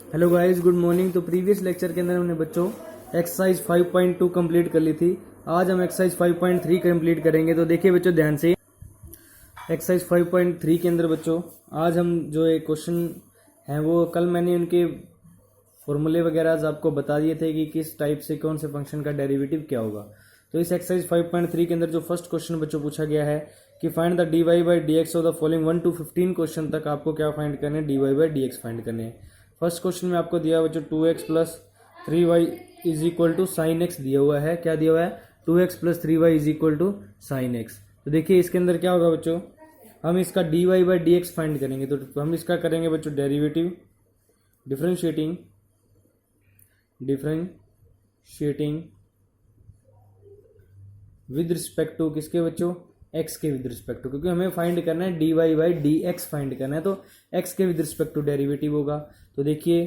Hello guys, good morning. तो previous lecture के अंदर हमने बच्चों एक्सरसाइज 5.2 कंप्लीट कर ली थी। आज हम एक्सरसाइज 5.3 कंप्लीट करेंगे। तो देखिए बच्चों ध्यान से, एक्सरसाइज 5.3 के अंदर बच्चों आज हम जो एक क्वेश्चन हैं वो कल मैंने उनके फॉर्मूले वगैरह आपको बता दिए थे कि किस टाइप से कौन से फंक्शन का डेरिवेटिव क्या होगा। तो इस एक्सरसाइज 5.3 के अंदर जो फर्स्ट क्वेश्चन बच्चों पूछा गया है कि find the d y by d x of the following 1 to 15 question तक आपको क्या फाइंड करने हैं, d y by d x find करने हैं। फर्स्ट क्वेश्चन में आपको दिया बच्चों 2x plus 3y is equal to sine x दिया हुआ है। क्या दिया हुआ है? 2x plus 3y is equal to sine x. तो देखिए इसके अंदर क्या होगा बच्चों, हम इसका D y by d x find करेंगे। तो हम इसका करेंगे बच्चों derivative, differentiating with respect to किसके बच्चों, एक्स के विद रिस्पेक्ट टू, क्योंकि हमें फाइंड करना है d y by d x find करना है। तो एक्स के विद रिस्पेक्ट टू डेरिवेटिव होगा। तो देखिए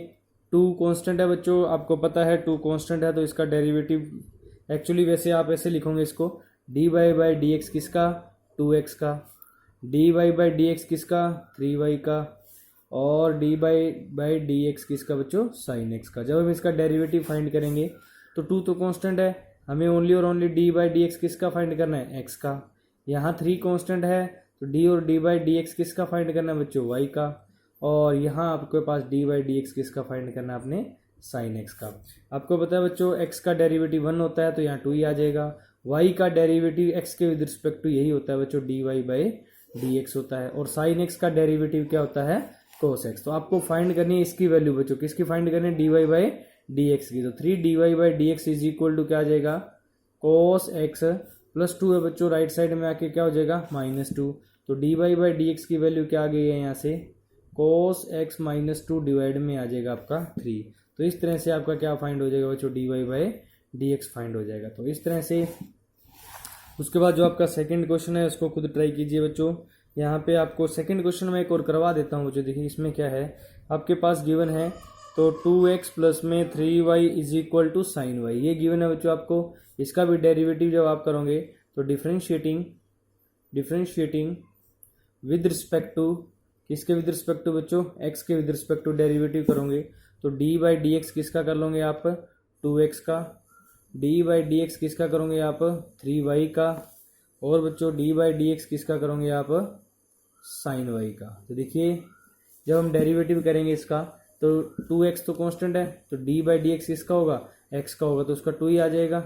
2 कांस्टेंट है बच्चों, आपको पता है 2 कांस्टेंट है, तो इसका डेरिवेटिव एक्चुअली वैसे आप ऐसे लिखोगे इसको, d y by d x किसका, 2x का, d y by d x किसका, 3y का, और डी बाई डी एक्स किसका बच्चों, साइन एक्स का। जब हम इसका डेरिवेटिव फाइंड करेंगे तो 2 तो कांस्टेंट है, हमें ओनली और only D by d x किसका फाइंड करना है, एक्स का। यहाँ 3 कांस्टेंट है, तो डी और डी बाई डी एक्स किसका फाइंड करना है बच्चों, वाई का। और यहाँ आपके पास डी बाई डी एक्स किसका फाइंड करना है, अपने साइन एक्स का। आपको पता है बच्चों एक्स का डेरिवेटिव 1 होता है, तो यहाँ 2 ही आ जाएगा। वाई का डेरिवेटिव एक्स के विद रिस्पेक्ट टू यही होता है बच्चों, d y by d x होता है। और साइन एक्स का डेरिवेटिव क्या होता है, कोस एक्स। तो आपको फाइंड करनी है इसकी वैल्यू बच्चों, किसकी फाइंड करनी है, d y by d x की। तो 3 d y by d x is equal to क्या आ जाएगा, कोस एक्स प्लस 2 है बच्चों, राइट साइड में आके क्या हो जाएगा, -2। तो d y by d x की वैल्यू क्या आ गई है यहाँ से, कोस एक्स -2 डिवाइड में आ जाएगा आपका 3। तो इस तरह से आपका क्या फाइंड हो जाएगा बच्चों, d y by d x find हो जाएगा। तो इस तरह से उसके बाद जो आपका सेकंड क्वेश्चन है उसको खुद ट्राई कीजिए बच्चों। यहाँ पे आपको सेकंड क्वेश्चन में एक और करवा देता हूँ बच्चों। देखिए इसमें क्या है, आपके पास गिवन है तो 2x प्लस में 3y is equal to sine y, ये गिवन है बच्चों आपको। इसका भी डेरिवेटिव जब आप करोगे तो डिफरेंशिएटिंग विद रिस्पेक्ट टू किसके विद रिस्पेक्ट टू बच्चों, x के विद रिस्पेक्ट टू डेरिवेटिव करोगे तो डी बाई डी एक्स किसका कर लोगे आप, 2x का, डी बाई डी एक्स किसका करोगे आप, 3y का, और बच्चों डी बाई डी एक्स किसका करोगे आप, साइन वाई का। तो देखिए जब हम डेरिवेटिव करेंगे इसका तो 2x तो कांस्टेंट है, तो डी बाई डी एक्स किसका होगा, x का होगा, तो उसका 2 ही आ जाएगा।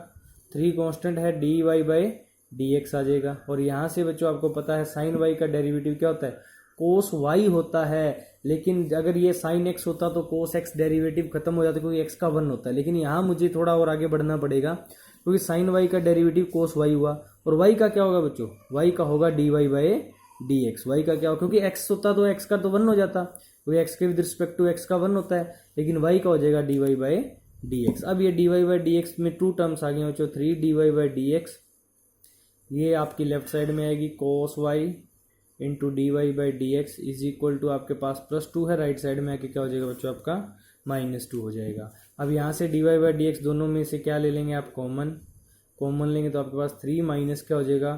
3 कांस्टेंट है, d y by d x आ जाएगा। और यहाँ से बच्चों आपको पता है साइन वाई का डेरिवेटिव क्या होता है, कोस वाई होता है। लेकिन अगर ये साइन एक्स होता तो कोस एक्स डेरिवेटिव खत्म हो जाता, क्योंकि x का 1 होता है। लेकिन यहाँ मुझे थोड़ा और आगे बढ़ना पड़ेगा, क्योंकि साइन वाई का डेरिवेटिव कोस वाई हुआ, और y का क्या होगा बच्चों, y का होगा d y by d x. Y का क्या होगा, क्योंकि x होता तो x का तो 1 हो जाता, क्योंकि x के विद रिस्पेक्ट टू x का 1 होता है। लेकिन y का हो जाएगा d y by d x. अब ये d y by d x में 2 टर्म्स आ गए बच्चों, 3 d y by d x, ये आपकी लेफ्ट साइड में आएगी cos y into d y by d x is equal to आपके पास +2 है, राइट साइड में आके क्या हो जाएगा बच्चों आपका -2 हो जाएगा। अब यहाँ से d y by d x दोनों में से क्या ले लेंगे आप, कॉमन लेंगे, तो आपके पास 3 माइनस क्या हो जाएगा,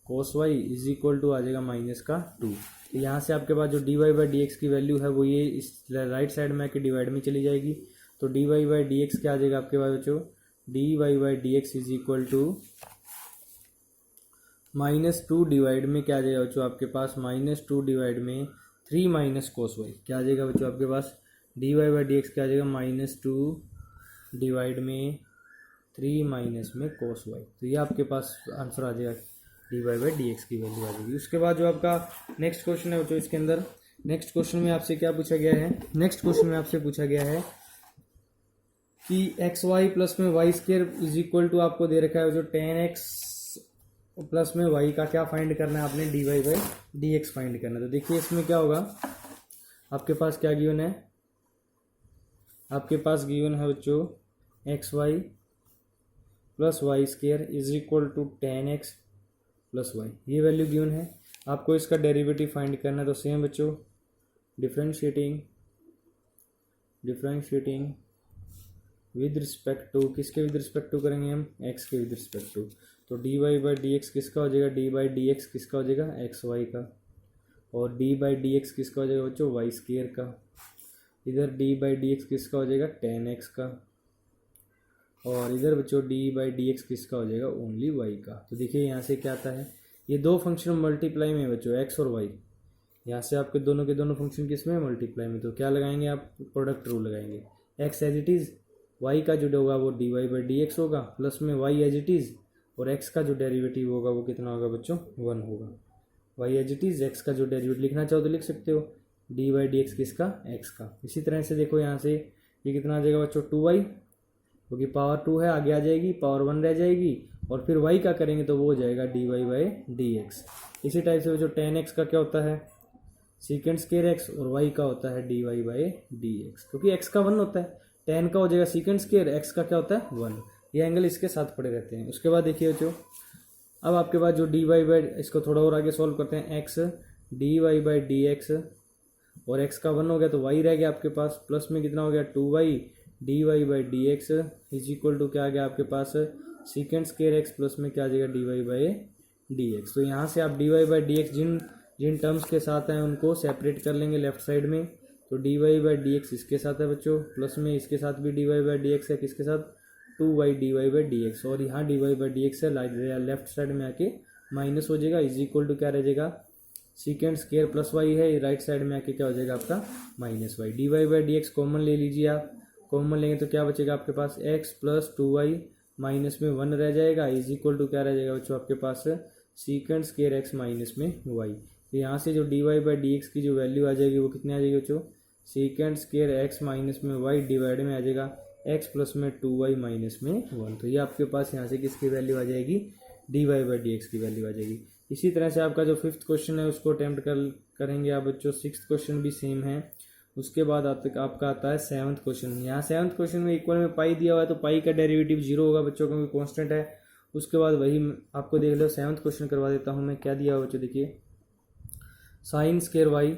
cos y is equal to आ जाएगा -2। तो यहाँ से आपके पास जो d y by d x की वैल्यू है वो ये इस राइट साइड में आके डिवाइड में चली जाएगी। तो d y by d x क्या आ जाएगा आपके पास बच्चों, d y by d x is equal to -2 divide में क्या आ जाएगा बच्चों आपके पास, -2 डिवाइड में 3 माइनस कोस वाई, क्या आ जाएगा बच्चों आपके पास, d y by d x क्या आ जाएगा, -2 डिवाइड में 3 माइनस में कोस वाई। तो ये आपके पास आंसर आ जाएगा, d y by d x की वैल्यू आ जाएगी। उसके बाद जो आपका नेक्स्ट क्वेश्चन है बच्चों, इसके अंदर नेक्स्ट क्वेश्चन में आपसे क्या पूछा गया है, नेक्स्ट क्वेश्चन में आपसे पूछा गया है कि एक्स वाई प्लस में y square is equal to आपको दे रखा है जो 10x प्लस में y का क्या फाइंड करना है आपने, d y by d x find करना है। तो देखिए इसमें क्या होगा, आपके पास क्या गिवन है, आपके पास गिवन है बच्चों x y plus y square is equal to 10x plus y, ये वैल्यू गिवन है। आपको इसका डेरिवेटिव फाइंड करना है। तो सेम बच्चों डिफरेंशिएटिंग विद रिस्पेक्ट टू किसके विद रिस्पेक्ट टू करेंगे हम, x के विद रिस्पेक्ट टू। तो d y by d x किसका हो जाएगा, डी बाई डी एक्स किसका हो जाएगा, एक्स वाई का, और डी बाई डी एक्स किसका हो जाएगा बच्चों, वाई स्क्वायर का। इधर डी बाई डी एक्स किसका हो जाएगा, टेन एक्स का, और इधर बच्चों डी बाई डी एक्स किसका हो जाएगा, ओनली वाई का। तो देखिए यहाँ से क्या आता है, ये दो फंक्शन मल्टीप्लाई में बच्चों एक्स और वाई, यहाँ से आपके दोनों के दोनों फंक्शन किस में मल्टीप्लाई में, तो क्या लगाएंगे आप, प्रोडक्ट रूल लगाएंगे। X as it is, y का जो होगा वो d y by d x होगा, प्लस में वाई एज इट इज़, और एक्स का जो डेरिवेटिव होगा वो कितना होगा बच्चों, 1 होगा। Y as it is, x का जो डेरिवेटिव लिखना चाहो तो लिख सकते हो, डी वाई डी एक्स किसका, एक्स का। इसी तरह से देखो यहाँ से ये कितना आ जाएगा बच्चों, 2y, क्योंकि पावर 2 है, आगे आ जाएगी, पावर 1 रह जाएगी, और फिर y का करेंगे तो वो हो जाएगा d y by d x. इसी टाइप से बच्चों टेन एक्स का क्या होता है, सीकेंड स्केयर एक्स, और y का होता है d y by d x, क्योंकि x का 1 होता है, टेन का हो जाएगा सीकेंड स्केयर, x का क्या होता है 1। ये एंगल इसके साथ पड़े रहते हैं। उसके बाद देखिए बच्चों, अब आपके पास जो डी वाई बाई, इसको थोड़ा और आगे सॉल्व करते हैं, x d y by d x, और x का 1 हो गया तो y रह गया आपके पास, प्लस में कितना हो गया 2y d y by d x is equal to क्या आ गया आपके पास, सीकेंड स्केयर एक्स, प्लस में क्या आ जाएगा d y by d x. तो यहाँ से आप d y by d x जिन जिन टर्म्स के साथ हैं उनको सेपरेट कर लेंगे लेफ्ट साइड में। तो d y by d x इसके साथ है बच्चों, प्लस में इसके साथ भी d y by d x है, किसके साथ, 2y d y by d x, और यहाँ d y by d x है, लेफ्ट साइड में आके माइनस हो जाएगा, इज इक्वल टू क्या रह जाएगा, सीकेंड स्केयर प्लस वाई है, राइट साइड में आके क्या हो जाएगा आपका minus y. D y by d x common ले लीजिए आप, कॉमन लेंगे तो क्या बचेगा आपके पास, एक्स प्लस 2y माइनस में 1 रह जाएगा, इज इक्वल टू क्या रह जाएगा बच्चों आपके पास, सीकेंड स्केयर एक्स माइनस में y। तो यहाँ से जो d y by d x की जो वैल्यू आ जाएगी वो कितनी आ जाएगी बच्चों, सीकेंड स्केयर एक्स माइनस में y डिवाइड में आ जाएगा x प्लस में 2y माइनस में 1। तो ये आपके पास यहाँ से किसकी वैल्यू आ जाएगी, d y by d x की वैल्यू आ जाएगी। इसी तरह से आपका जो 5th क्वेश्चन है उसको अटेम्प्ट करेंगे आप बच्चों। 6th क्वेश्चन भी सेम है। उसके बाद आपका आता है 7th क्वेश्चन। यहाँ 7th क्वेश्चन में इक्वल में पाई दिया हुआ है तो पाई का डेरिवेटिव 0 होगा बच्चों, क्योंकि कांस्टेंट है। उसके बाद वही आपको देख लो 7th क्वेश्चन करवा देता हूँ मैं। क्या दिया हुआ बच्चों, देखिए साइन स्केयर वाई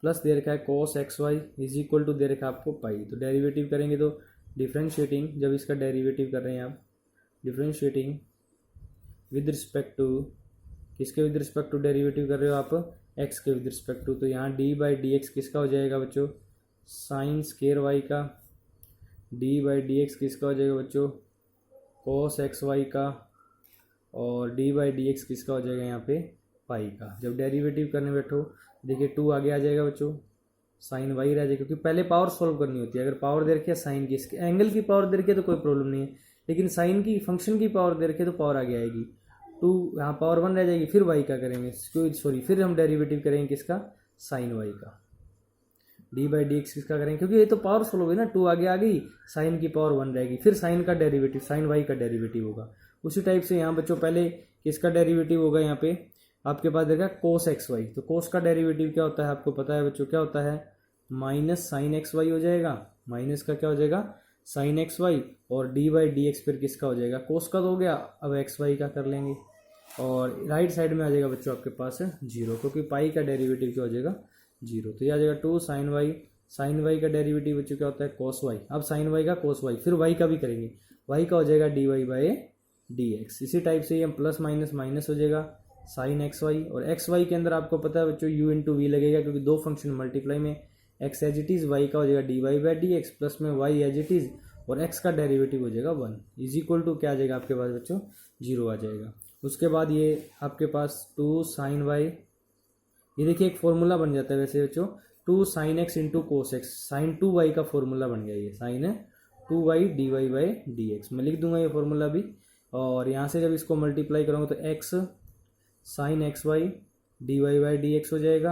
प्लस दे रखा है cos x y is equal to दे रखा है आपको पाई। तो डेरिवेटिव करेंगे तो डिफ्रेंशिएटिंग, जब इसका डेरिवेटिव कर रहे हैं आप, डिफ्रेंशिएटिंग विद रिस्पेक्ट टू किसके विद रिस्पेक्ट टू डेरिवेटिव कर रहे हो आप, एक्स के विद रिस्पेक्ट टू। तो यहाँ डी बाई डी एक्स किसका हो जाएगा बच्चों, साइन स्केयर वाई का। डी बाई डी एक्स किसका हो जाएगा बच्चों, कॉस एक्स वाई का। और डी बाई डी एक्स किसका हो जाएगा यहाँ पे, पाई का। जब डेरिवेटिव करने बैठो देखिए 2 आगे आ जाएगा बच्चों, साइन वाई रह जाएगा, क्योंकि पहले पावर सॉल्व करनी होती है। अगर पावर दे रखी है साइन की, इसके एंगल की पावर दे रखी है तो कोई प्रॉब्लम नहीं है, लेकिन साइन की फंक्शन की पावर दे रखी है तो पावर आगे आएगी। 2 यहाँ पावर 1 रह जाएगी, फिर वाई का करेंगे, सॉरी फिर हम डेरिवेटिव करेंगे किसका, साइन वाई का। डी बाई डी एक्स किसका करेंगे, क्योंकि ये तो पावर सॉल्व होगी ना, 2 आगे आ गई, साइन की पावर 1 रहेगी, फिर साइन का डेरिवेटिव, साइन वाई का डेरिवेटिव होगा। उसी टाइप से यहाँ बच्चों पहले किसका डेरिवेटिव होगा, यहाँ पे आपके पास देखा कोस एक्स वाई। तो कोस का डेरिवेटिव क्या होता है आपको पता है बच्चों, क्या होता है, माइनस साइन एक्स वाई हो जाएगा। माइनस का क्या हो जाएगा, साइन एक्स वाई, और डी बाई डी एक्स फिर किसका हो जाएगा, कोस का तो हो गया, अब एक्स वाई का कर लेंगे। और राइट साइड में आ जाएगा बच्चों आपके पास 0, क्योंकि पाई का डेरिवेटिव क्या हो जाएगा 0। तो ये आ जाएगा 2 साइन वाई। साइन वाई का डेरिवेटिव बच्चों क्या होता है, कोस वाई। अब साइन वाई का कोस वाई, फिर वाई का भी करेंगे, वाई का हो जाएगा d y by d x. इसी टाइप से ये प्लस माइनस माइनस हो जाएगा, साइन एक्स वाई। और एक्स वाई के अंदर आपको पता है बच्चों u इंटू वी लगेगा, क्योंकि दो फंक्शन मल्टीप्लाई में। X as it is, y का हो जाएगा d y by d x, plus में वाई एज इट इज़, और एक्स का डेरिवेटिव हो जाएगा 1 इज इक्वल टू क्या आ जाएगा आपके पास बच्चों, 0 आ जाएगा। उसके बाद ये आपके पास 2 साइन वाई, ये देखिए एक फॉर्मूला बन जाता है वैसे बच्चों, 2 sine x into cos x, sine 2 y का फॉर्मूला बन गया, ये sine 2 y d y by d x. मैं लिख दूंगा ये फॉर्मूला भी। और यहाँ से जब इसको मल्टीप्लाई करूँगा तो x sine x y d y by d x हो जाएगा,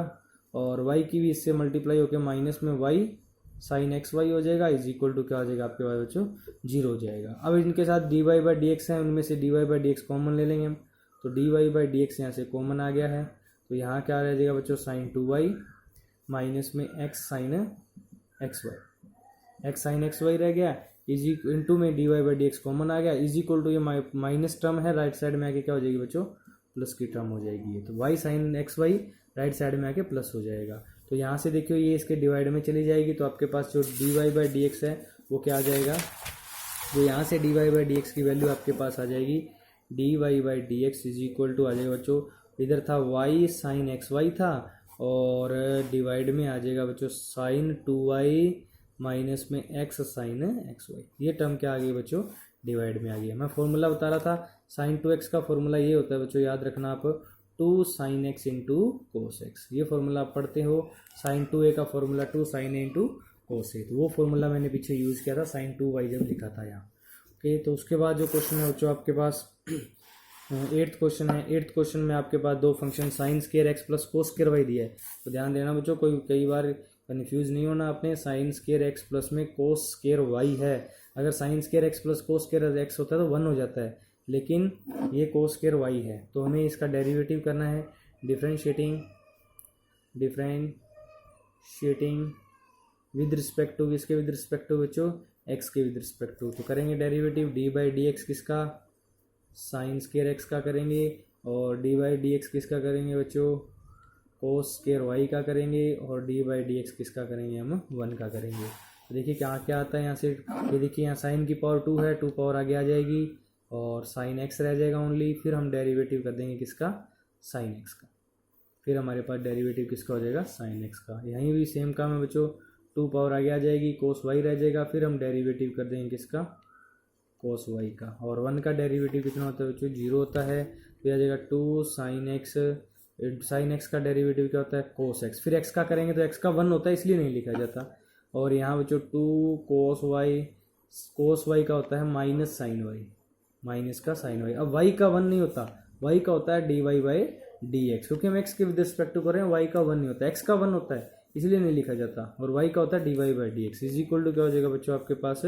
और वाई की भी इससे मल्टीप्लाई होकर माइनस में वाई साइन एक्स वाई हो जाएगा, इज इक्वल टू क्या हो जाएगा आपके पास बच्चों, 0 हो जाएगा। अब इनके साथ d y by d x है, उनमें से d y by d x common ले लेंगे हम। तो d y by d x यहाँ से कॉमन आ गया है, तो यहाँ क्या रह जाएगा बच्चों, साइन 2 वाई माइनस में x sine x y, x sine x y रह गया, इज इंटू में d y by d x common आ गया, इज इक्वल टू ये माइनस टर्म है, राइट साइड में आके क्या हो जाएगी बच्चों, प्लस की टर्म हो जाएगी ये। तो y sine x y right side में आके प्लस हो जाएगा। तो यहाँ से देखियो ये इसके डिवाइड में चली जाएगी, तो आपके पास जो d y by d x है वो क्या आ जाएगा, जो यहाँ से d y by d x की वैल्यू आपके पास आ जाएगी, d y by d x is equal to आ जाएगा बच्चों, इधर था वाई साइन एक्स वाई था, और डिवाइड में आ जाएगा बच्चों साइन 2y माइनस में x साइन xy। ये टर्म क्या आ गई बच्चों, डिवाइड में आ गया। मैं फॉर्मूला बता रहा था, साइन 2x का फॉर्मूला ये होता है बच्चों, याद रखना आप, 2 sin x into cos x. ये फॉर्मूला आप पढ़ते हो, साइन 2a का formula 2 sin a into cos a. तो वो फॉर्मूला मैंने पीछे यूज़ किया था साइन 2y जब लिखा था यहाँ। ओके, तो उसके बाद जो क्वेश्चन है बच्चों आपके पास 8th क्वेश्चन है। 8th क्वेश्चन में आपके पास दो function sine square x plus cos square y दिया है। तो ध्यान देना बच्चों, कोई कई बार कन्फ्यूज़ नहीं होना आपने। साइन स्केयर एक्स प्लस में कोस स्केयर वाई है। अगर sign square x plus cos square x होता है तो 1 हो जाता है, लेकिन ये कोस स्केयर वाई है, तो हमें इसका डेरिवेटिव करना है। डिफरेंशिएटिंग विद रिस्पेक्ट टू, किसके विद रिस्पेक्ट टू बच्चों, एक्स के विद रिस्पेक्ट टू। तो करेंगे derivative D by d x किसका, साइन स्केयर एक्स का करेंगे, और डी बाई डी एक्स किसका करेंगे बच्चों, कोस स्केयर वाई का करेंगे, और डी बाई डी एक्स किसका करेंगे, हम 1 का करेंगे। तो देखिए क्या क्या आता है यहाँ से, ये देखिए यहाँ साइन की पावर 2 है, 2 पावर आगे आ जाएगी और साइन एक्स रह जाएगा ओनली। फिर हम डेरिवेटिव कर देंगे किसका, साइन एक्स का। फिर हमारे पास डेरिवेटिव किसका हो जाएगा, साइन एक्स का। यहीं भी सेम काम है बच्चों, 2 पावर आगे आ जाएगी, कोस वाई रह जाएगा, फिर हम डेरिवेटिव कर देंगे किसका, कोस वाई का। और 1 का डेरिवेटिव कितना होता है बच्चों, 0 होता है। फिर आ जाएगा 2 साइन एक्स, साइन एक्स का डेरिवेटिव क्या होता है, कोस एक्स। फिर एक्स का करेंगे तो एक्स का 1 होता है, इसलिए नहीं लिखा जाता। और यहाँ बच्चों 2 कोस वाई का होता है माइनस साइन वाई, माइनस का साइन वाई। अब वाई का 1 नहीं होता, वाई का होता है d y by d x, क्योंकि हम एक्स के विद रिस्पेक्ट टू कर रहे हैं। वाई का 1 नहीं होता, एक्स का 1 होता है, इसलिए नहीं लिखा जाता। और वाई का होता है d y by d x. Is equal to क्या हो जाएगा बच्चों आपके पास,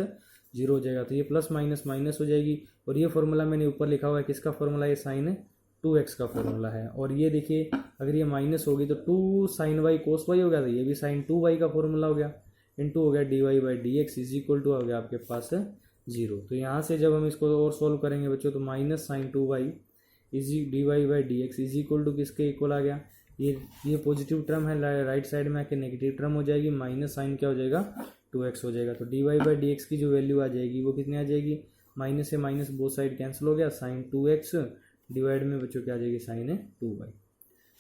0 हो जाएगा। तो ये प्लस माइनस माइनस हो जाएगी। और ये फॉर्मूला मैंने ऊपर लिखा हुआ है, किसका फॉर्मूला, ये साइन 2x का फॉर्मूला है। और ये देखिए अगर ये माइनस होगी तो 2 साइन वाई कोस वाई हो गया, तो ये भी साइन 2y का फॉर्मूला हो गया, इनटू हो गया d y by d x is equal to हो गया आपके पास 0। तो यहाँ से जब हम इसको और सॉल्व करेंगे बच्चों, तो minus sine 2y easy d y by d x is equal to किसके इक्वल आ गया, ये पॉजिटिव टर्म है, राइट साइड में आके नेगेटिव टर्म हो जाएगी, माइनस साइन क्या हो जाएगा, 2x हो जाएगा। तो d y by d x की जो वैल्यू आ जाएगी वो कितनी आ जाएगी, माइनस से माइनस बोथ साइड कैंसिल हो गया, साइन 2x डिवाइड में बच्चों क्या आ जाएगी, sine 2y,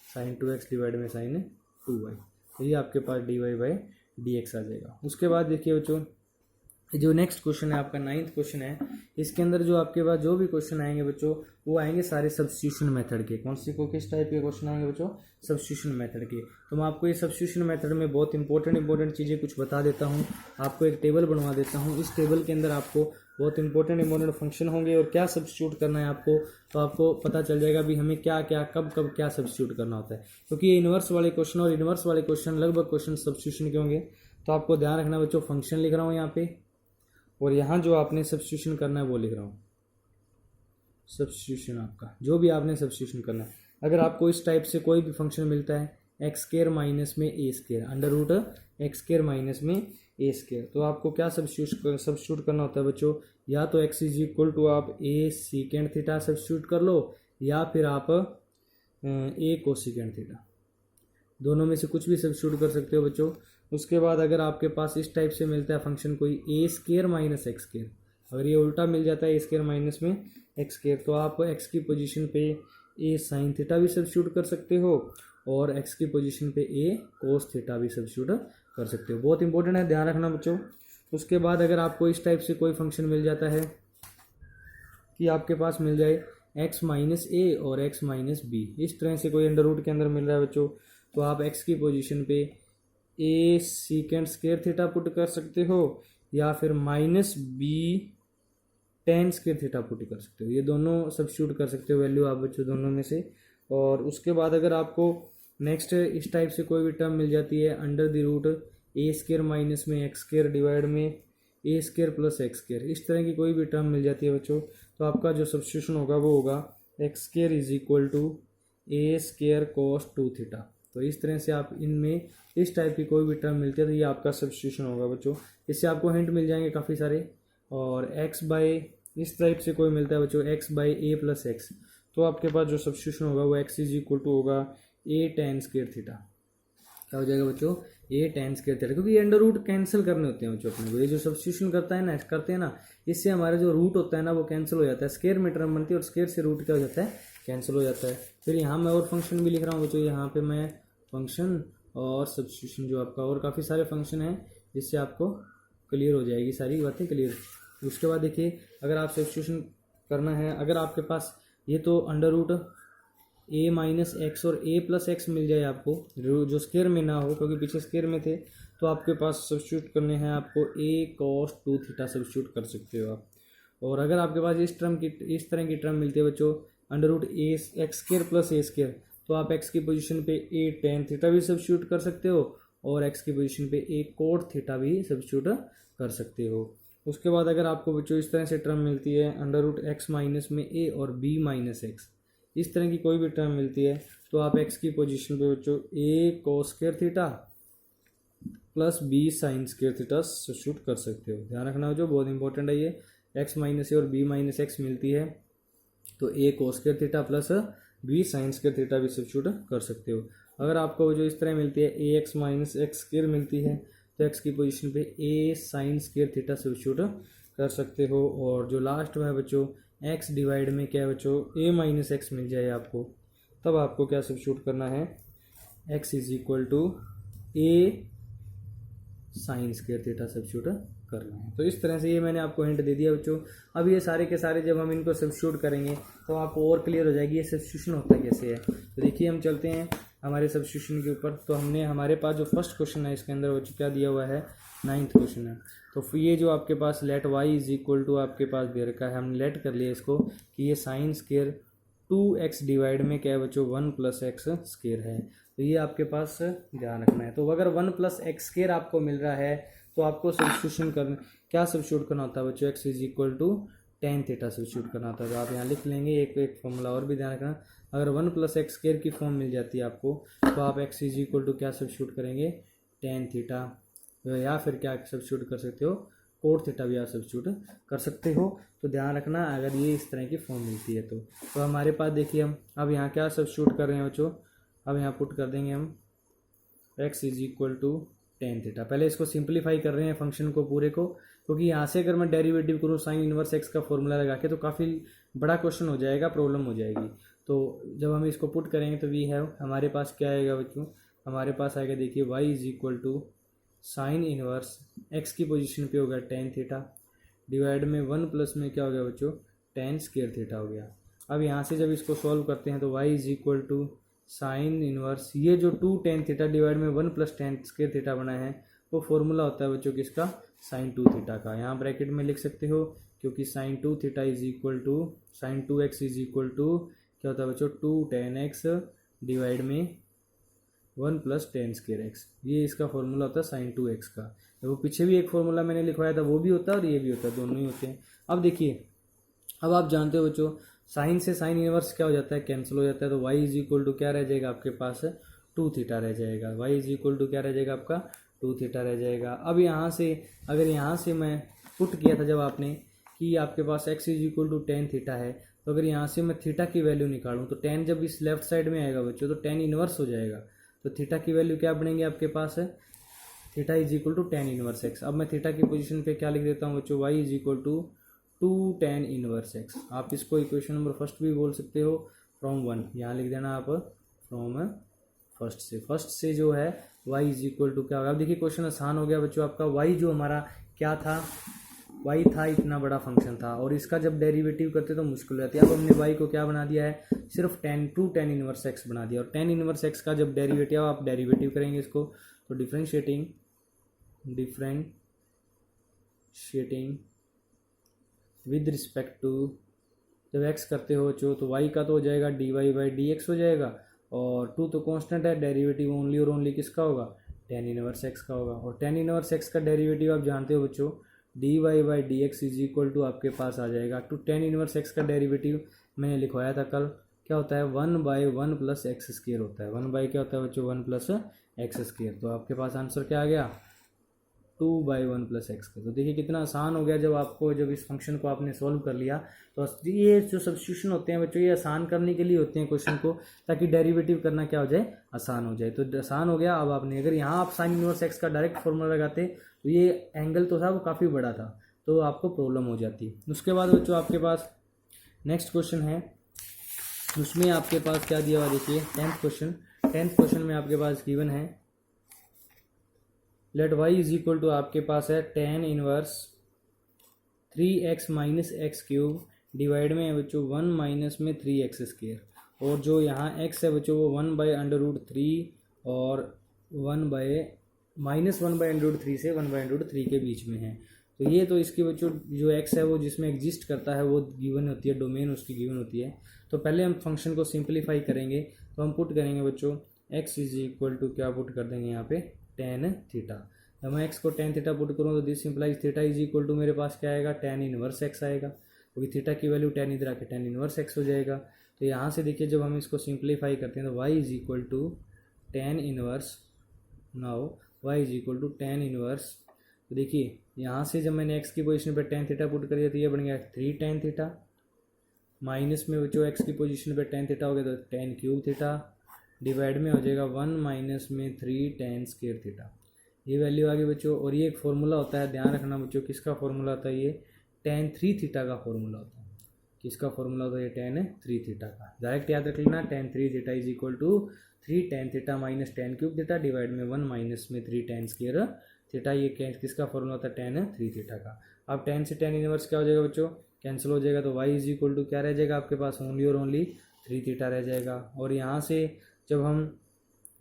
sine 2x divide में साइन 2y। तो ये आपके पास d y by d x आ जाएगा। उसके बाद देखिए बच्चों जो नेक्स्ट क्वेश्चन है आपका 9th क्वेश्चन है, इसके अंदर जो आपके पास जो भी क्वेश्चन आएंगे बच्चों वो आएंगे सारे सब्स्टिट्यूशन मेथड के। कौन से को किस टाइप के क्वेश्चन आएंगे बच्चों, सब्स्टिट्यूशन मेथड के। तो मैं आपको ये सब्स्टिट्यूशन मेथड में बहुत इंपॉर्टेंट चीज़ें कुछ बता देता हूँ। आपको एक टेबल बनवा देता हूँ, इस टेबल के अंदर आपको बहुत इंपॉर्टेंट फंक्शन होंगे और क्या सब्स्टिट्यूट करना है आपको, तो आपको पता चल जाएगा भी हमें क्या क्या कब कब क्या सब्स्टिट्यूट करना होता है। क्योंकि ये इन्वर्स वाले क्वेश्चन और इन्वर्स वाले क्वेश्चन लगभग क्वेश्चन सब्स्टिट्यूशन के होंगे। तो आपको ध्यान रखना बच्चों, फंक्शन लिख रहा हूँ यहाँ पे, और यहाँ जो आपने सब्स्टिट्यूशन करना है वो लिख रहा हूँ। सब्स्टिट्यूशन आपका जो भी आपने सब्स्टिट्यूशन करना है, अगर आपको इस टाइप से कोई भी फंक्शन मिलता है एक्स स्क्वायर माइनस में a square under root x square minus में ए स्क्वायर, तो आपको क्या सब्स्टिट्यूट करना होता है बच्चों, या तो एक्स इज इक्वल टू आप ए सीकेंड थीटा सब्स्टिट्यूट कर लो, या फिर आप ए कोसिकेंड थीटा, दोनों में से कुछ भी सब्स्टिट्यूट कर सकते हो बच्चों। उसके बाद अगर आपके पास इस टाइप से मिलता है फंक्शन कोई ए स्क्वायर माइनस एक्स स्क्वायर, अगर ये उल्टा मिल जाता है ए स्क्वायर माइनस में एक्स स्क्वायर, तो आप एक्स की पोजीशन पे ए साइन थीटा भी सब्स्टिट्यूट कर सकते हो और एक्स की पोजीशन पे ए कोस थीटा भी सब्स्टिट्यूट कर सकते हो। बहुत इंपॉर्टेंट है, ध्यान रखना बच्चों। उसके बाद अगर आपको इस टाइप से कोई फंक्शन मिल जाता है कि आपके पास मिल जाए एक्स माइनस ए और एक्स माइनस बी, इस तरह से कोई अंडर रूट के अंदर मिल रहा है बच्चों, तो आप एक्स की पोजीशन पे a secant square theta put कर सकते हो, या फिर minus b tan square theta put कर सकते हो। ये दोनों सब्स्टिट्यूट कर सकते हो वैल्यू आप बच्चों दोनों में से। और उसके बाद अगर आपको नेक्स्ट इस टाइप से कोई भी टर्म मिल जाती है under the root a square minus में एक्स स्क्वायर डिवाइड में a square plus x square, इस तरह की कोई भी टर्म मिल जाती है बच्चों, तो आपका जो सब्स्टिट्यूशन होगा वो होगा x square is equal to a square cos 2 theta. तो इस तरह से आप इनमें इस टाइप की कोई भी टर्म मिलती है तो ये आपका सब्स्टिट्यूशन होगा बच्चों। इससे आपको हिंट मिल जाएंगे काफ़ी सारे। और x बाई इस टाइप से कोई मिलता है बच्चों x by A plus x, तो आपके पास जो सब्स्टिट्यूशन होगा वो x इज इक्वल टू होगा ए टेन स्क्वायर थीटा। क्या हो जाएगा बच्चों, ए टेन स्क्वायर थीटा, क्योंकि ये अंडर रूट कैंसिल करने होते हैं बच्चों अपने को। ये जो सब्स्टिट्यूशन करते हैं ना, इससे हमारा जो रूट होता है ना वो कैंसिल हो जाता है, स्क्वायर में टर्म बनती है और स्क्वायर से रूट क्या हो जाता है, कैंसिल हो जाता है। फिर यहाँ मैं और फंक्शन भी लिख रहा हूँ बच्चों, यहाँ पे मैं फंक्शन और सब्स्टिट्यूशन जो आपका, और काफ़ी सारे फंक्शन हैं जिससे आपको क्लियर हो जाएगी सारी बातें क्लियर। उसके बाद देखिए अगर आप सब्स्टिट्यूशन करना है, अगर आपके पास ये तो अंडर रूट ए माइनस एक्स और ए प्लस एक्स मिल जाए आपको, जो स्क्वायर में ना हो क्योंकि पीछे स्क्वायर में थे, तो आपके पास सब्स्टिट्यूट करने हैं आपको ए कॉस 2 थीटा सब्स्टिट्यूट कर सकते हो आप। और अगर आपके पास इस तरह की टर्म मिलती है बच्चों अंडर रूट ए एक्स स्क्वायर प्लस ए स्क्वायर, तो आप एक्स की पोजीशन पे ए टेन थीटा भी सब्स्टिट्यूट कर सकते हो और एक्स की पोजीशन पे ए कोट थीटा भी सब्स्टिट्यूट कर सकते हो। उसके बाद अगर आपको बच्चों इस तरह से टर्म मिलती है अंडर रूट एक्स माइनस में ए और बी माइनस एक्स, इस तरह की कोई भी टर्म मिलती है तो आप एक्स की पोजीशन पे बच्चों a cos square theta plus b sine square theta substitute कर सकते हो। ध्यान रखना जो बहुत इंपॉर्टेंट है, ये एक्स माइनस ए और बी माइनस एक्स मिलती है तो a cos square theta plus b sine square theta भी सब्स्टिट्यूट कर सकते हो। अगर आपको जो इस तरह मिलती है ए एक्स माइनस एक्स स्क्वायर मिलती है तो एक्स की पोजीशन पे ए साइन स्क्वायर थीटा सब्स्टिट्यूट कर सकते हो। और जो लास्ट में है बच्चों एक्स डिवाइड में क्या है बच्चों ए माइनस एक्स मिल जाए आपको, तब आपको क्या सब्स्टिट्यूट करना है, x is equal to a sine square theta substitute करना है। तो इस तरह से ये मैंने आपको हिंट दे दिया बच्चों। अब ये सारे के सारे जब हम इनको सब्स्टिट्यूट करेंगे तो आपको और क्लियर हो जाएगी ये सब्स्टिट्यूशन होता कैसे है। तो देखिए हम चलते हैं हमारे सब्स्टिट्यूशन के ऊपर। तो हमने हमारे पास जो फर्स्ट क्वेश्चन है इसके अंदर बच्चों क्या दिया हुआ है, 9th क्वेश्चन है। तो ये जो आपके पास let y is equal to आपके पास दे रखा है, हमने लेट कर लिया इसको कि ये साइन स्क्वायर 2x डिवाइड में क्या है बच्चों 1 प्लस एक्स स्क्वायर है। तो ये आपके पास ध्यान रखना है। तो अगर 1 प्लस एक्स स्क्वायर आपको मिल रहा है तो आपको सब्स्टिट्यूशन करना, क्या सब्स्टिट्यूट करना होता है बच्चों, x is equal to tan theta substitute करना होता है। तो आप यहाँ लिख लेंगे एक फॉर्मूला और भी ध्यान रखना, अगर 1 प्लस एक्स स्क्वायर की फॉर्म मिल जाती है आपको तो आप एक्स इज इक्वल टू क्या सब्स्टिट्यूट करेंगे, टेन थीटा, या फिर क्या सब्स्टिट्यूट कर सकते हो, कोट थीटा भी आप सब्स्टिट्यूट कर सकते हो। तो ध्यान रखना अगर ये इस तरह की फॉर्म मिलती है तो हमारे पास देखिए हम अब यहाँ क्या सब्स्टिट्यूट कर रहे हैं बच्चों, अब यहाँ पुट कर देंगे हम x is equal to tan theta. पहले इसको सिंप्लीफाई कर रहे हैं फंक्शन को पूरे को, क्योंकि यहाँ से अगर मैं डेरिवेटिव करूँ साइन इनवर्स एक्स का फॉर्मूला लगा के तो काफ़ी बड़ा क्वेश्चन हो जाएगा, प्रॉब्लम हो जाएगी। तो जब हम इसको पुट करेंगे तो वी हैव हमारे पास क्या आएगा बच्चों, हमारे पास आएगा देखिए y is equal to sine inverse x की पोजीशन पे होगा टेन थीटा डिवाइड में 1 प्लस में क्या हो गया बच्चों टेन स्क्वायर थीटा हो गया। अब यहाँ से जब इसको सॉल्व करते हैं तो y is equal to sine inverse, ये जो 2 टेन थीटा डिवाइड में 1 प्लस टेन स्क्वायर थीटा बना है वो फॉर्मूला होता है बच्चों किसका, साइन 2 थीटा का। यहाँ ब्रैकेट में लिख सकते हो क्योंकि sine 2 theta is equal to sine 2x is equal to क्या होता है बच्चों 2 tan x डिवाइड में 1 प्लस टेन स्क्वायर एक्स, ये इसका फॉर्मूला होता है साइन 2x का। वो पीछे भी एक फॉर्मूला मैंने लिखवाया था वो भी होता है और ये भी होता है, दोनों ही होते हैं। अब देखिए अब आप जानते हो बच्चों साइन से साइन इनवर्स क्या हो जाता है, कैंसिल हो जाता है। तो y इज इक्वल टू क्या रह जाएगा आपके पास 2 थीटा रह जाएगा, y इज इक्वल टू क्या रह जाएगा आपका 2 थीटा रह जाएगा। अब यहाँ से अगर यहाँ से मैं पुट किया था जब आपने कि आपके पास x is equal to tan theta है, तो अगर यहाँ से मैं थीटा की वैल्यू निकालूँ तो टेन जब इस लेफ्ट साइड में आएगा बच्चों तो टेन इनवर्स हो जाएगा। तो थीटा की वैल्यू क्या बनेगी आपके पास है, theta is equal to tan inverse x. अब मैं थीटा की पोजीशन पे क्या लिख देता हूँ बच्चों, y is equal to 2 tan inverse x. आप इसको इक्वेशन नंबर फर्स्ट भी बोल सकते हो, फ्रॉम 1 यहाँ लिख देना आप फ्रॉम फर्स्ट से जो है y इज इक्वल टू क्या होगा। अब देखिए क्वेश्चन आसान हो गया बच्चों आपका, y जो हमारा क्या था, y था इतना बड़ा फंक्शन था और इसका जब डेरिवेटिव करते तो मुश्किल हो जाती है। अब हमने y को क्या बना दिया है, सिर्फ 2 tan इनवर्स एक्स बना दिया। और टेन इनवर्स एक्स का जब डेरिवेटिव आप डेरिवेटिव करेंगे इसको तो डिफ्रेंशिएटिंग विद रिस्पेक्ट टू जब x करते हो तो y का तो हो जाएगा dy/dx हो जाएगा और 2 तो कांस्टेंट है, डेरिवेटिव ओनली और ओनली किसका होगा, टेन इनवर्स एक्स का होगा। और टेन इनवर्स एक्स का डेरिवेटिव आप जानते हो बच्चों dy/dx इज इक्वल टू आपके पास आ जाएगा टू टेन इनवर्स एक्स का डेरिवेटिव मैंने लिखवाया था कल, क्या होता है 1/1 प्लस एक्स स्क्वायर होता है। 1 बाई क्या होता है बच्चों 1 प्लस एक्स स्क्वायर। तो आपके पास आंसर क्या आ गया 2/1 प्लस एक्स का। तो देखिए कितना आसान हो गया जब इस फंक्शन को आपने सॉल्व कर लिया। तो ये जो सब्स्टिट्यूशन होते हैं बच्चों ये आसान करने के लिए होते हैं क्वेश्चन को, ताकि डेरिवेटिव करना क्या हो जाए, आसान हो जाए। तो आसान हो गया। अब आपने अगर यहाँ आप साइन इनवर्स एक्स का डायरेक्ट फॉर्मूला लगाते तो ये एंगल तो था वो काफ़ी बड़ा था तो आपको प्रॉब्लम हो जाती। उसके बाद बच्चों आपके पास नेक्स्ट क्वेश्चन है, उसमें आपके पास क्या दिया हुआ देखिए 10th 10th क्वेश्चन में आपके पास गिवन है let y is equal to आपके पास है tan inverse 3x minus x cube divide में है बच्चों 1 माइनस में 3x स्क्वायर और जो यहाँ x है बच्चों वो 1/√3 और 1/(-1/√3 से 1/√3 के बीच में है। तो ये तो इसकी बच्चों जो x है वो जिसमें एग्जिस्ट करता है वो गिवन होती है, डोमेन उसकी गिवन होती है। तो पहले हम फंक्शन को सिंप्लीफाई करेंगे तो हम पुट करेंगे बच्चों x इज इक्वल टू क्या पुट कर देंगे यहाँ पे tan थीटा। जब मैं x को tan थीटा पुट करूँ तो this implies theta is equal to मेरे पास क्या आएगा tan इनवर्स x आएगा, क्योंकि थीटा की वैल्यू tan इधर आके tan इनवर्स x हो जाएगा। तो यहाँ से देखिए जब हम इसको सिंप्लीफाई करते हैं तो y is equal to tan inverse, now y is equal to tan inverse. तो देखिए यहाँ से जब मैंने x की पोजीशन पे tan थीटा पुट कर दिया तो ये बन गया 3 tan थीटा, माइनस में बच्चों x की पोजीशन पे tan थीटा हो गया तो tan क्यूब थीटा, डिवाइड में हो जाएगा 1 माइनस में 3 tan स्क्वायर थीटा। ये वैल्यू आ गई बच्चों। और ये एक फॉर्मूला होता है, ध्यान रखना बच्चों, किसका फॉर्मूला होता है ये tan 3 थीटा का फॉर्मूला होता है। किसका फॉर्मूला होता है ये tan 3 थीटा का, डायरेक्ट याद रख लेना tan 3 theta is equal to 3 tan theta minus tan cube theta divide में 1 माइनस में 3 tan स्क्वायर थीटा। ये किसका फॉर्मूला होता है tan 3 थीटा का। अब tan से tan इनवर्स क्या हो जाएगा बच्चों, कैंसिल हो जाएगा तो y इज इक्वल टू क्या रह जाएगा आपके पास ओनली और ओनली 3 थीटा रह जाएगा। और यहाँ से जब हम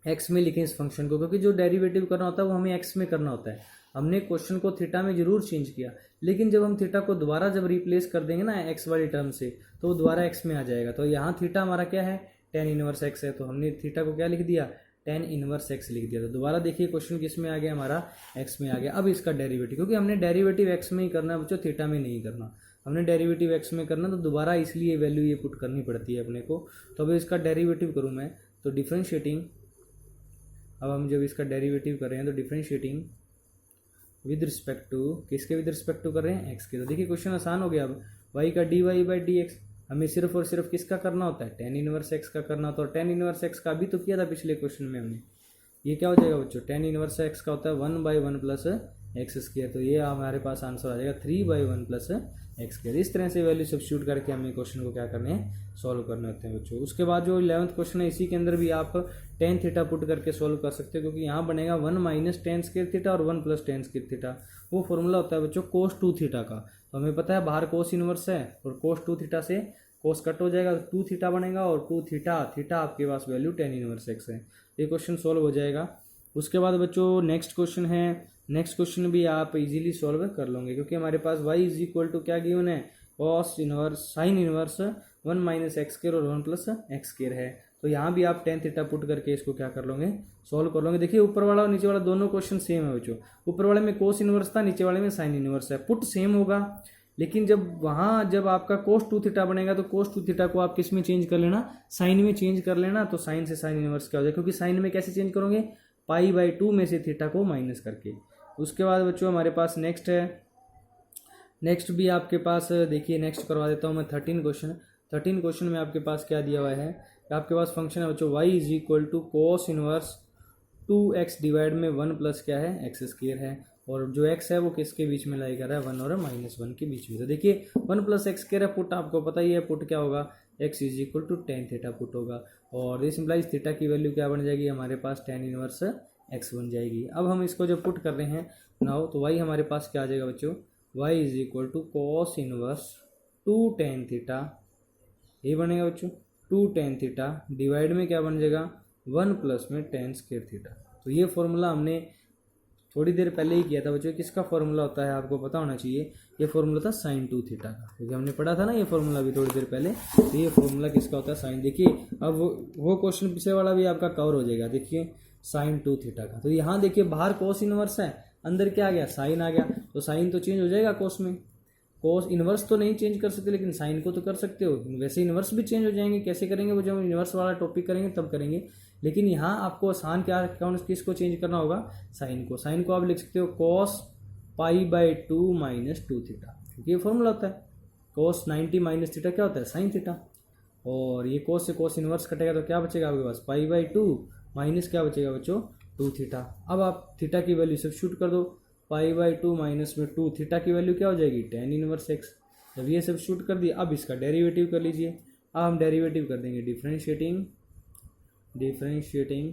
x में लिखें इस फंक्शन को, क्योंकि जो डेरिवेटिव करना होता है वो हमें x में करना होता है। हमने क्वेश्चन को थीटा में जरूर चेंज किया, लेकिन जब हम थीटा को दोबारा जब रिप्लेस कर देंगे ना x वाली टर्म से तो वो दोबारा x में आ जाएगा। तो यहाँ थीटा हमारा क्या है tan इनवर्स x है, तो हमने थीटा को क्या लिख दिया tan इनवर्स x लिख दिया। तो दोबारा देखिए क्वेश्चन किस में आ गया हमारा x में आ गया। अब इसका डेरिवेटिव, क्योंकि हमने डेरिवेटिव x में ही करना है बच्चों, थीटा में नहीं करना, हमने डेरिवेटिव x में करना, तो दोबारा इसलिए वैल्यू ये पुट करनी पड़ती है अपने को। तो अब इसका डेरिवेटिव करूँ मैं तो डिफ्रेंशिएटिंग, अब हम जब इसका डेरिवेटिव कर रहे हैं तो डिफ्रेंशिएटिंग विद रिस्पेक्ट टू किसके, विद रिस्पेक्ट टू कर रहे हैं x के। तो देखिए क्वेश्चन आसान हो गया। अब y का dy/dx हमें सिर्फ और सिर्फ किसका करना होता है tan इनवर्स x का करना होता है। और tan इनवर्स x का अभी तो किया था पिछले क्वेश्चन में हमने, ये क्या हो जाएगा बच्चों tan इनवर्स x का होता है 1/1 प्लस एक्स स्क्वायर। तो ये हमारे पास आंसर आ जाएगा 3/1 प्लस एक्स स्क्वायर। इस तरह से वैल्यू सब्स्टिट्यूट करके हमें क्वेश्चन को क्या करने हैं, सॉल्व करने होते हैं बच्चों। उसके बाद जो 11th क्वेश्चन है इसी के अंदर भी आप tan थीटा पुट करके सॉल्व कर सकते हो, क्योंकि यहाँ बनेगा 1 माइनस tan स्क्वायर थीटा और 1 प्लस tan स्क्वायर थीटा। वो फॉर्मूला होता है बच्चों cos 2 थीटा का। तो हमें पता है बाहर cos इनवर्स है और cos 2 थीटा से cos कट हो जाएगा, 2 थीटा बनेगा और 2 थीटा, थीटा आपके पास वैल्यू tan इनवर्स x है। ये क्वेश्चन सॉल्व हो जाएगा। उसके बाद बच्चों नेक्स्ट क्वेश्चन है, नेक्स्ट क्वेश्चन भी आप इजीली सॉल्व कर लोगे, क्योंकि हमारे पास y इज इक्वल टू क्या गिवन है cos inverse sine inverse 1 minus x square और 1 प्लस एक्स स्क्वायर है। तो यहाँ भी आप tan थीटा पुट करके इसको क्या कर लोगे, सॉल्व कर लोगे। देखिए ऊपर वाला और नीचे वाला दोनों क्वेश्चन सेम है बच्चों। ऊपर वाले में cos इनवर्स था, नीचे वाले में साइन इनवर्स है, पुट सेम होगा। लेकिन जब आपका cos 2 थीटा बनेगा तो cos 2 थीटा को आप किस में चेंज कर लेना, साइन में चेंज कर लेना। तो साइन से साइन इनवर्स क्या हो जाएगा, क्योंकि साइन में कैसे चेंज करोगे, π/2 में से थीटा को माइनस करके। उसके बाद बच्चों हमारे पास नेक्स्ट है, नेक्स्ट भी आपके पास देखिए नेक्स्ट करवा देता हूँ मैं 13 क्वेश्चन। 13 क्वेश्चन में आपके पास क्या दिया हुआ है, आपके पास फंक्शन है बच्चों y is equal to cos inverse 2x divide में 1 प्लस क्या है एक्स स्क्वायर है। और जो x है वो किसके बीच में लाई कर रहा है, 1 और -1 के बीच में। तो देखिए 1 प्लस एक्स स्क्वायर है, पुट आपको पता ही है पुट क्या होगा, x is equal to tan theta put होगा। और दिस इम्प्लाइज थीटा की वैल्यू क्या बन जाएगी हमारे पास tan इनवर्स x बन जाएगी। अब हम इसको जब पुट कर रहे हैं नाउ तो y हमारे पास क्या आ जाएगा बच्चों, y is equal to cos inverse 2 tan theta, ये बनेगा बच्चों 2 tan थीटा डिवाइड में क्या बन जाएगा 1 प्लस में tan स्क्वायर थीटा। तो ये फॉर्मूला हमने थोड़ी देर पहले ही किया था बच्चों। किसका फॉर्मूला होता है आपको पता होना चाहिए, ये फॉर्मूला था sin 2 थीटा का, क्योंकि हमने पढ़ा था ना ये फॉर्मूला भी थोड़ी देर पहले। तो ये फॉर्मूला किसका होता है साइन। देखिए अब वो क्वेश्चन पीछे वाला भी आपका कवर हो जाएगा। देखिए sin 2 थीटा का, तो यहाँ देखिए बाहर cos इनवर्स है, अंदर क्या आ गया साइन आ गया। तो साइन तो चेंज हो जाएगा cos में, cos इनवर्स तो नहीं चेंज कर सकते लेकिन साइन को तो कर सकते हो। वैसे इनवर्स भी चेंज हो जाएंगे, कैसे करेंगे वो जब हम इनवर्स वाला टॉपिक करेंगे तब करेंगे। लेकिन यहाँ आपको आसान क्या किसको चेंज करना होगा, साइन को। साइन को आप लिख सकते हो cos π/2 माइनस 2 थीटा, क्योंकि ये फॉर्मूला होता है cos 90 माइनस थीटा क्या होता है साइन थीटा। और ये cos से cos इनवर्स कटेगा तो क्या बचेगा आपके पास π/2 माइनस क्या बचेगा बच्चों 2 थीटा। अब आप थीटा की वैल्यू सब्स्टिट्यूट कर दो, π/2 माइनस में 2 थीटा की वैल्यू क्या हो जाएगी tan इनवर्स x। जब ये सब्स्टिट्यूट कर दिया अब इसका डेरिवेटिव कर लीजिए। अब हम डेरिवेटिव कर देंगे differentiating differentiating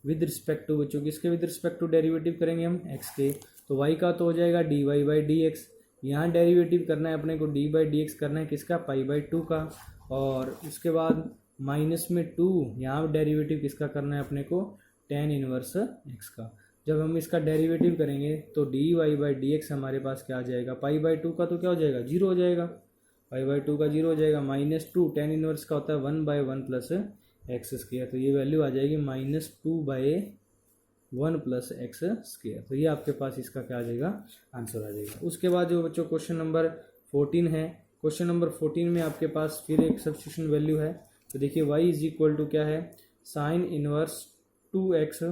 with respect to बच्चों किसके विद रिस्पेक्ट टू डेरिवेटिव करेंगे हम x के, तो y का तो हो जाएगा dy बाई डी एक्स, यहाँ डेरिवेटिव करना है अपने को d बाई डी एक्स करना है किसका पाई बाई टू का, और उसके बाद माइनस में 2 यहाँ डेरिवेटिव किसका करना है अपने को tan इनवर्स x का। जब हम इसका डेरिवेटिव करेंगे तो dy बाई डी एक्स हमारे पास क्या आ जाएगा, पाई बाई टू का तो क्या हो जाएगा 0 हो जाएगा, पाई बाई टू का 0 हो जाएगा, -2 tan इनवर्स का होता है 1/1 प्लस एक्स स्क्वायर, तो ये वैल्यू आ जाएगी -2/1 प्लस एक्स स्क्वायर। तो ये आपके पास इसका क्या आ जाएगा आंसर आ जाएगा। उसके बाद जो बच्चों क्वेश्चन नंबर 14 है, क्वेश्चन नंबर 14 में आपके पास फिर एक सब्स्टिट्यूशन वैल्यू है। तो देखिए y इज इक्वल टू क्या है साइन इनवर्स 2x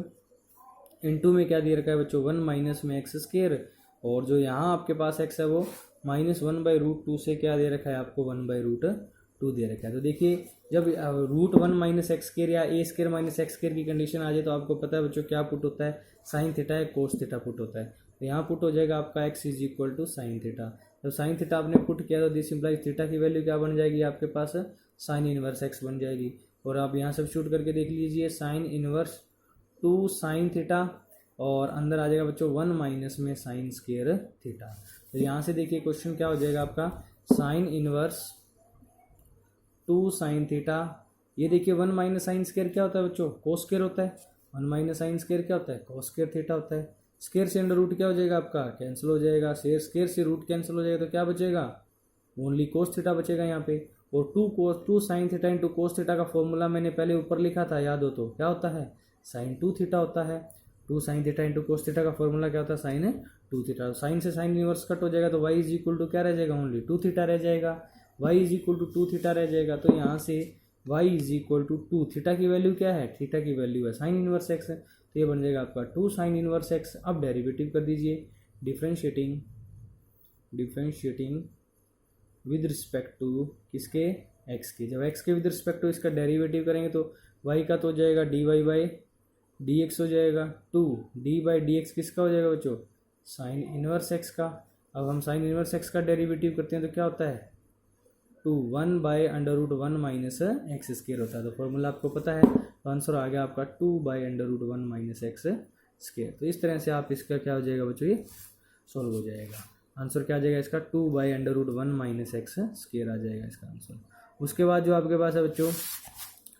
इंटू में क्या दे रखा है बच्चों 1 माइनस में एक्स स्क्वायर, और जो यहाँ आपके पास x है वो -1/√2 से क्या दे रखा है आपको 1/√2 दे रखा है। तो देखिए जब √1 माइनस एक्स स्क्वायर या a square minus x square की कंडीशन आ जाए तो आपको पता है बच्चों क्या पुट होता है साइन थीटा है कोस थीटा पुट होता है। तो यहाँ पुट हो जाएगा आपका x is equal to sine theta. जब साइन थीटा आपने पुट किया तो दिस इंप्लाइज थीटा की वैल्यू क्या बन जाएगी आपके पास साइन इनवर्स x बन जाएगी। और आप यहाँ सब्स्टिट्यूट करके देख लीजिए साइन इनवर्स 2 साइन थीटा और अंदर आ जाएगा बच्चों 1 माइनस में साइन स्क्वायर थीटा। तो यहाँ से देखिए क्वेश्चन क्या हो जाएगा आपका साइन इनवर्स 2 साइन थीटा, ये देखिए 1 माइनस साइन स्क्वायर क्या होता है बच्चों कोस स्क्वायर होता है, 1 माइनस साइन स्क्वायर क्या होता है कोस स्क्वायर थीटा होता है। स्क्वायर से अंडर रूट क्या हो जाएगा आपका कैंसिल हो जाएगा, स्क्वायर से रूट कैंसिल हो जाएगा तो क्या बचेगा ओनली कोस थीटा बचेगा यहाँ पे। और 2 sine theta into cos theta का फॉर्मूला मैंने पहले ऊपर लिखा था याद हो तो क्या होता है साइन 2 थीटा होता है। 2 sine theta into cos theta का फॉर्मूला क्या होता है साइन 2 थीटा। साइन से साइन इनवर्स कट हो जाएगा तो y इज इक्वल टू क्या रह जाएगा ओनली 2 थीटा रह जाएगा, y is equal to 2 theta रह जाएगा। तो यहाँ से y is equal to 2 theta की वैल्यू क्या है थीटा की वैल्यू है साइन इनवर्स x है, तो ये बन जाएगा आपका 2 साइन इनवर्स x। अब डेरिवेटिव कर दीजिए डिफरेंशिएटिंग विद रिस्पेक्ट टू किसके x के। जब x के विद रिस्पेक्ट टू इसका डेरिवेटिव करेंगे तो y का तो हो जाएगा dy बाई डी एक्स हो जाएगा 2 d बाई डी एक्स किसका हो जाएगा बच्चों साइन इनवर्स x का। अब हम साइन इनवर्स x का डेरिवेटिव करते हैं तो क्या होता है 1/√1 माइनस एक्स स्क्वायर होता है। तो फॉर्मूला आपको पता है तो आंसर आ गया आपका 2/√1 माइनस एक्स स्क्वायर। तो इस तरह से आप इसका क्या हो जाएगा बच्चों ये सॉल्व हो जाएगा। आंसर क्या आ जाएगा इसका 2/√1 माइनस एक्स स्क्वायर आ जाएगा इसका आंसर। उसके बाद जो आपके पास है बच्चों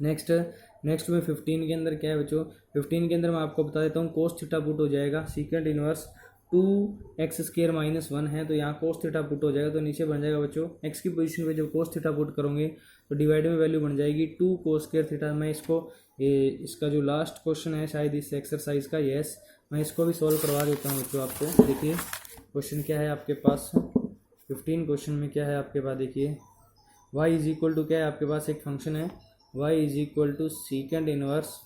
नेक्स्ट में 15 के अंदर क्या है बच्चों 15 के अंदर मैं आपको बता देता हूँ कोस थीटा पुट हो जाएगा सीकेंड इनवर्स 2x स्क्वायर माइनस 1 है तो यहाँ कोस थीटा पुट हो जाएगा। तो नीचे बन जाएगा बच्चों x की पोजीशन पे जब कोस थीटा पुट करोगे तो डिवाइड में वैल्यू बन जाएगी 2 कोस स्क्वायर थीटा। मैं इसका जो लास्ट क्वेश्चन है शायद इस एक्सरसाइज का यस मैं इसको भी सॉल्व करवा देता हूँ बच्चों आपको। देखिए क्वेश्चन क्या है आपके पास 15 क्वेश्चन में क्या है आपके पास देखिए y इज इक्वल टू क्या है आपके पास एक फंक्शन है y is equal to secant inverse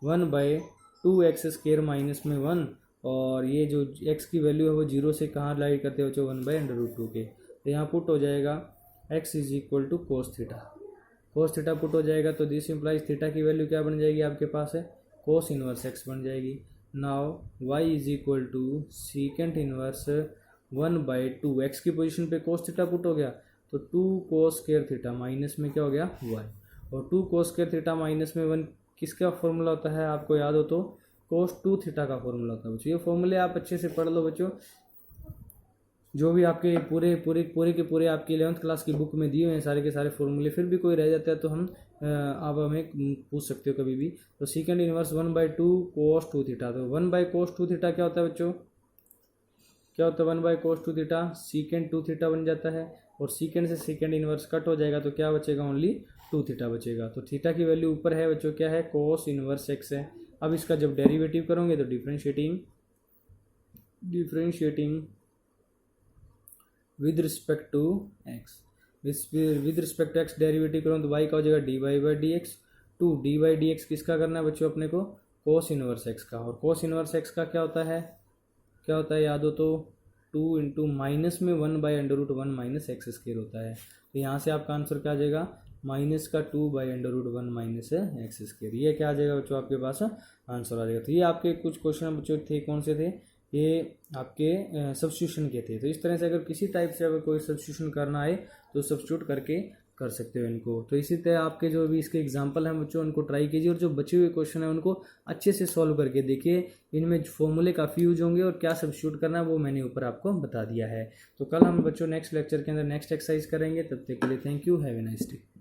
1/2x square minus में 1 और ये जो x की वैल्यू है वो 0 से कहाँ लाइट करते हो बच्चों 1/√2 के। तो यहाँ पुट हो जाएगा x is equal to cos theta put हो जाएगा तो दिस इम्प्लाइज थीटा की वैल्यू क्या बन जाएगी आपके पास है कोस इनवर्स x बन जाएगी। Now y is equal to secant inverse 1/2 x की पोजीशन पे कोस थीटा पुट हो गया तो 2 कोस स्क्वायर थीटा माइनस में क्या हो गया y और 2 कोस स्क्वायर थीटा माइनस में 1 किसका फॉर्मूला होता है आपको याद हो तो कोस 2 थीटा का फॉर्मूला होता है बच्चों। ये फॉर्मूले आप अच्छे से पढ़ लो बच्चों, जो भी आपके पूरे के पूरे आपकी 11th क्लास की बुक में दिए हुए हैं सारे के सारे फॉर्मूले। फिर भी कोई रह जाता है तो आप हमें पूछ सकते हो कभी भी। तो सीकेंड इनवर्स 1/2 कोस 2 थीटा, तो 1/कोस 2 थीटा क्या होता है बच्चों क्या होता है 1/कोस 2 थीटा सीकेंड 2 थीटा बन जाता है और सीकेंड से सीकेंड इनवर्स कट हो जाएगा तो क्या बचेगा ओनली 2 थीटा बचेगा। तो थीटा की वैल्यू ऊपर है बच्चों क्या है कोस इनवर्स x है। अब इसका जब डेरिवेटिव करोगे तो differentiating with respect to x with respect to x derivative करो तो y का हो जाएगा dy by d x 2 dy by d x किसका करना है बच्चों अपने को कोस इनवर्स x का। और कोस इनवर्स x का क्या होता है याद हो तो 2 इंटू माइनस में 1/√1 माइनस एक्स स्क्वायर होता है। तो यहाँ से आपका आंसर क्या आ जाएगा माइनस का 2/√1 माइनस एक्स स्क्वायर। ये क्या आ जाएगा बच्चों आपके पास आंसर आ जाएगा। तो ये आपके कुछ क्वेश्चन बच्चों थे कौन से थे ये आपके सब्स्टिट्यूशन के थे। तो इस तरह से अगर किसी टाइप से अगर कोई सब्स्टिट्यूशन करना आए तो सब्स्टिट्यूट करके कर सकते हो इनको। तो इसी तरह आपके जो भी इसके एग्जांपल हैं बच्चों उनको ट्राई कीजिए, और जो बचे हुए क्वेश्चन हैं उनको अच्छे से सॉल्व करके देखिए। इनमें फॉर्मूले काफ़ी यूज होंगे और क्या सब्स्टिट्यूट करना है वो मैंने ऊपर आपको बता दिया है। तो कल हम बच्चों नेक्स्ट लेक्चर के अंदर नेक्स्ट एक्सरसाइज करेंगे। तब तक के लिए thank you, have a nice day.